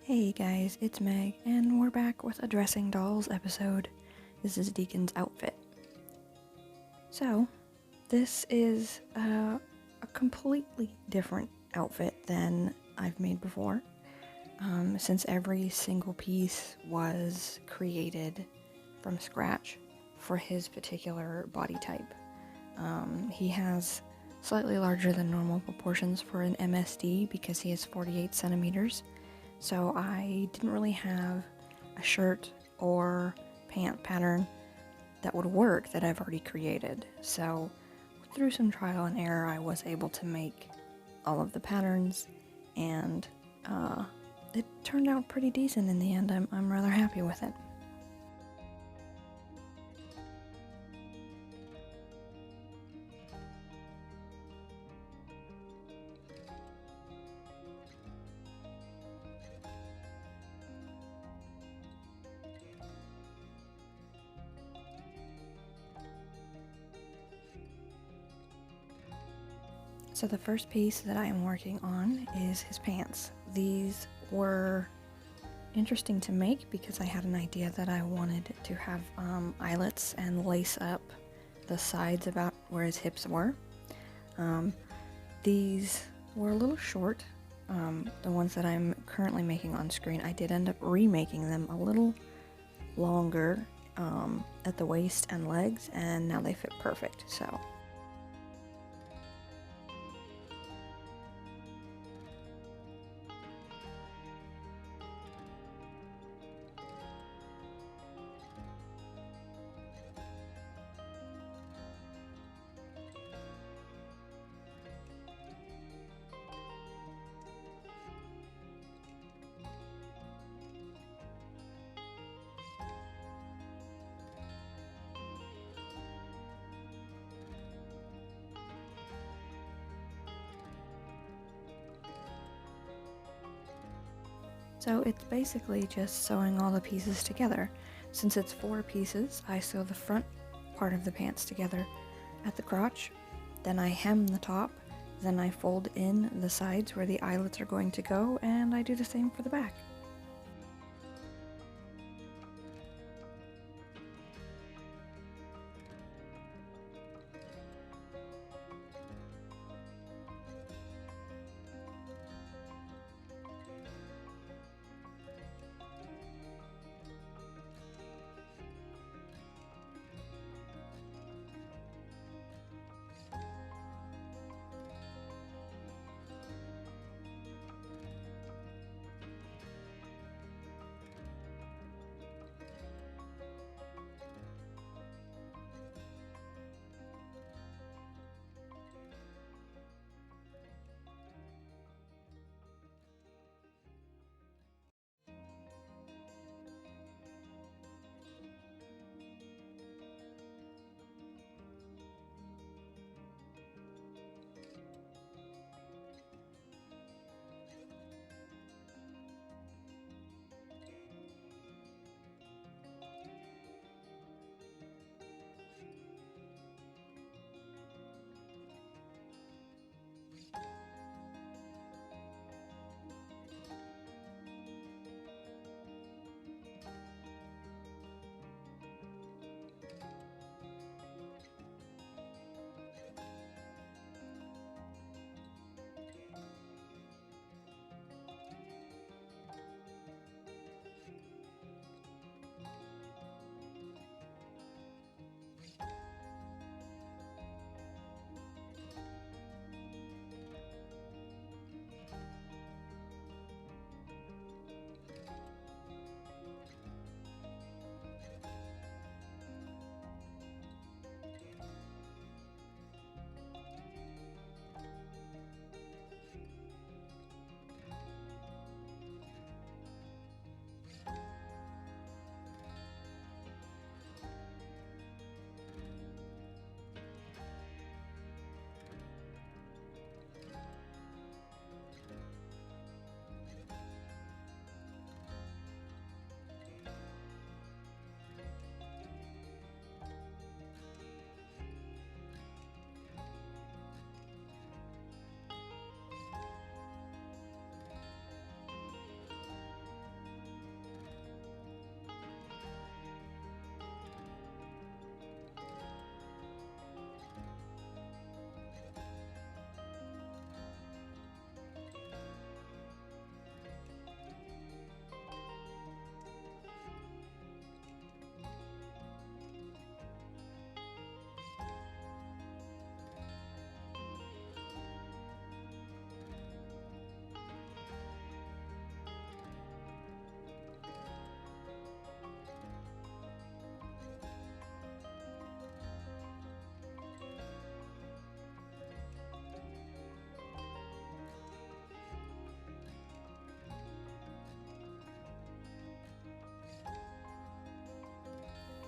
Hey guys, it's Meg, and we're back with a Dressing Dolls episode. This is Deacon's outfit. So, this is a completely different outfit than I've made before, since every single piece was created from scratch for his particular body type. He has slightly larger than normal proportions for an MSD because he is 48 centimeters. So I didn't really have a shirt or pant pattern that would work that I've already created. So through some trial and error, I was able to make all of the patterns, and it turned out pretty decent in the end. I'm rather happy with it. So the first piece that I am working on is his pants. These were interesting to make because I had an idea that I wanted to have eyelets and lace up the sides about where his hips were. These were a little short, the ones that I'm currently making on screen. I did end up remaking them a little longer at the waist and legs, and now they fit perfect. So it's basically just sewing all the pieces together. Since it's 4 pieces, I sew the front part of the pants together at the crotch, then I hem the top, then I fold in the sides where the eyelets are going to go, and I do the same for the back.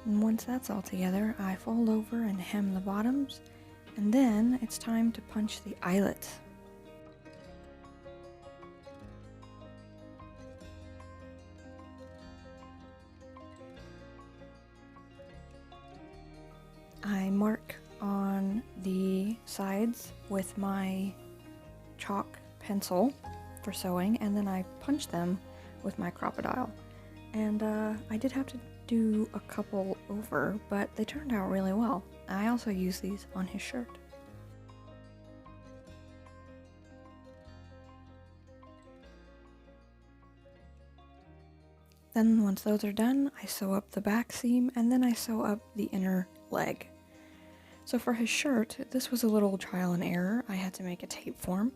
And once that's all together, I fold over and hem the bottoms, and then it's time to punch the eyelets. I mark on the sides with my chalk pencil for sewing, and then I punch them with my crocodile. And I did have to do a couple over, but they turned out really well. I also use these on his shirt. Then once those are done, I sew up the back seam, and then I sew up the inner leg. So for his shirt, this was a little trial and error. I had to make a tape form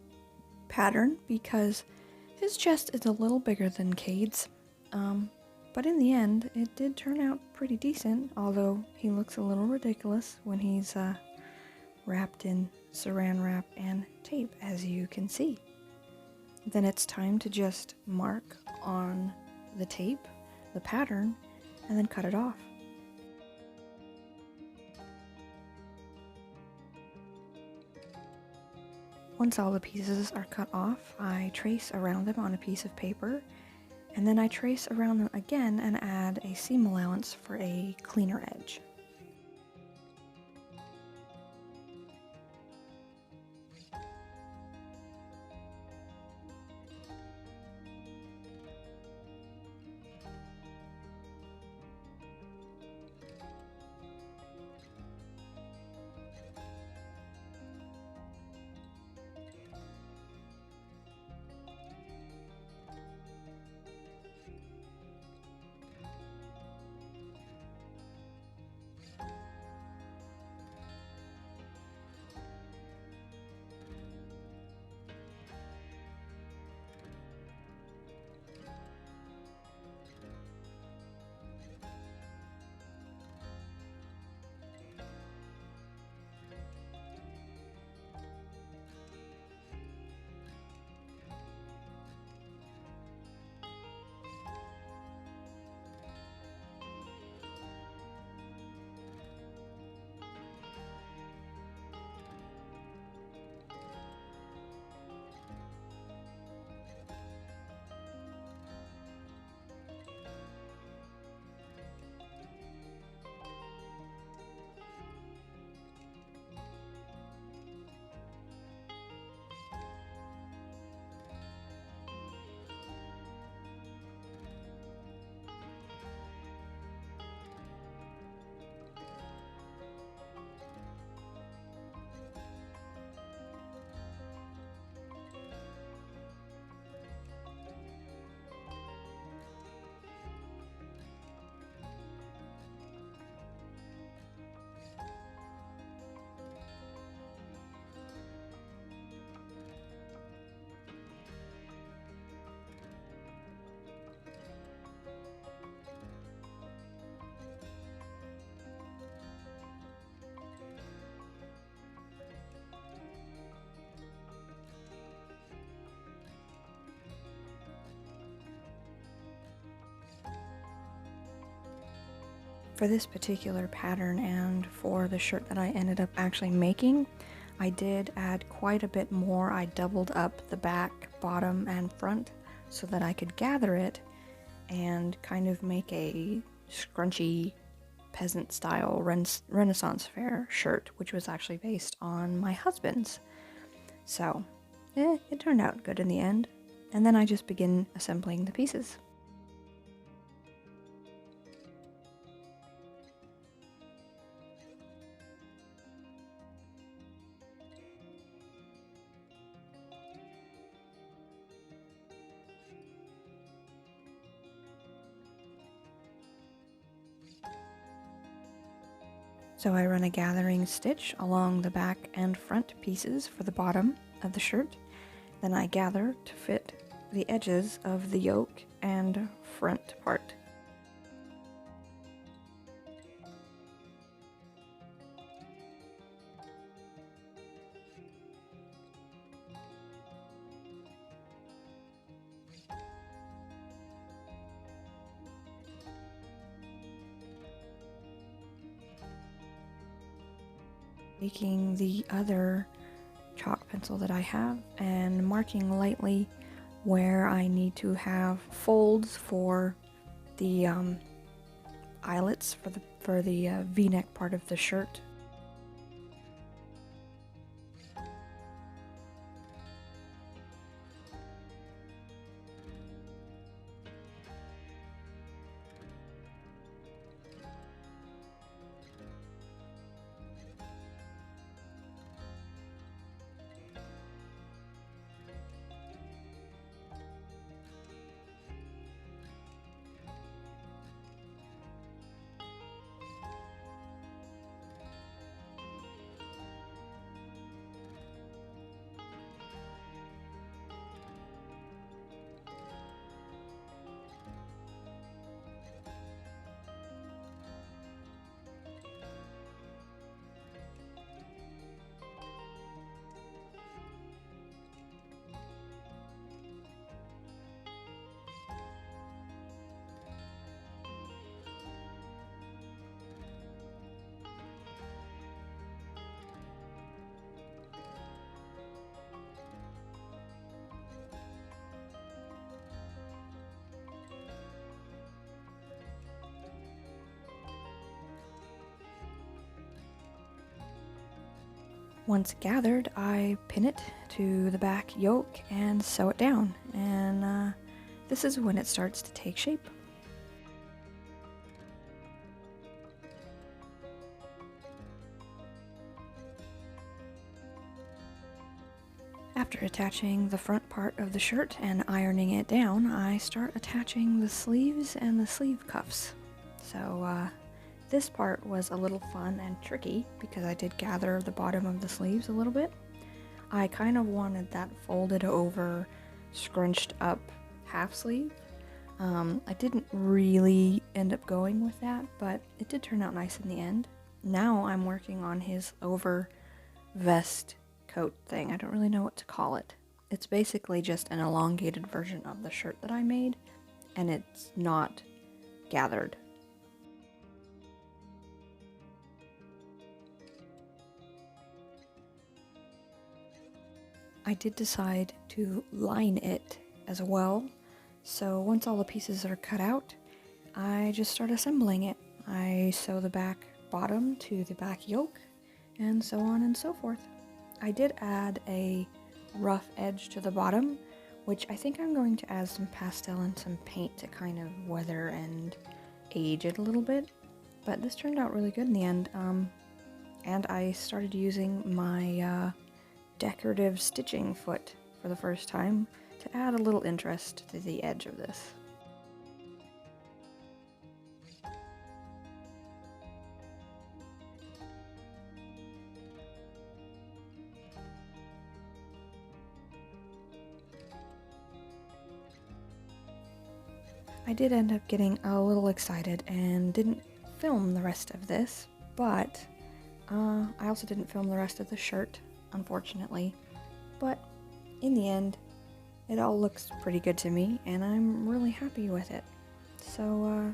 pattern because his chest is a little bigger than Cade's. But in the end, it did turn out pretty decent, although he looks a little ridiculous when he's wrapped in saran wrap and tape, as you can see. Then it's time to just mark on the tape, the pattern, and then cut it off. Once all the pieces are cut off, I trace around them on a piece of paper, and then I trace around them again and add a seam allowance for a cleaner edge. For this particular pattern and for the shirt that I ended up actually making, I did add quite a bit more. I doubled up the back, bottom, and front so that I could gather it and kind of make a scrunchy peasant style Renaissance fair shirt, which was actually based on my husband's. So, it turned out good in the end. And then I just begin assembling the pieces. So I run a gathering stitch along the back and front pieces for the bottom of the shirt. Then I gather to fit the edges of the yoke and front part. taking the other chalk pencil that I have and marking lightly where I need to have folds for the eyelets for the V-neck part of the shirt. Once gathered, I pin it to the back yoke and sew it down, and this is when it starts to take shape. After attaching the front part of the shirt and ironing it down, I start attaching the sleeves and the sleeve cuffs. So this part was a little fun and tricky because I did gather the bottom of the sleeves a little bit. I kind of wanted that folded over, scrunched up half sleeve. I didn't really end up going with that, but it did turn out nice in the end. Now I'm working on his over vest coat thing. I don't really know what to call it. It's basically just an elongated version of the shirt that I made, and it's not gathered. I did decide to line it as well, so once all the pieces are cut out, I just start assembling it. I sew the back bottom to the back yoke, and so on and so forth. I did add a rough edge to the bottom, which I think I'm going to add some pastel and some paint to kind of weather and age it a little bit, but this turned out really good in the end, and I started using my decorative stitching foot for the first time to add a little interest to the edge of this. I did end up getting a little excited and didn't film the rest of this, but I also didn't film the rest of the shirt, unfortunately. But in the end, it all looks pretty good to me, and I'm really happy with it. So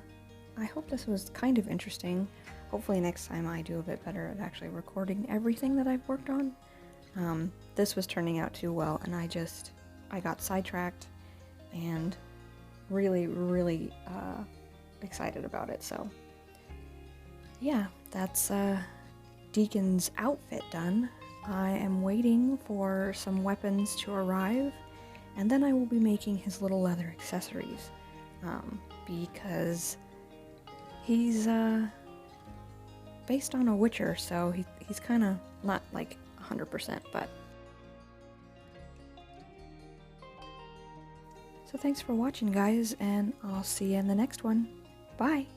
I hope this was kind of interesting. Hopefully next time I do a bit better at actually recording everything that I've worked on. This was turning out too well, and I got sidetracked and really excited about it. So yeah, that's Deacon's outfit done. I am waiting for some weapons to arrive, and then I will be making his little leather accessories, because he's based on a Witcher, so he's kind of not like 100%, but so thanks for watching, guys, and I'll see you in the next one. Bye!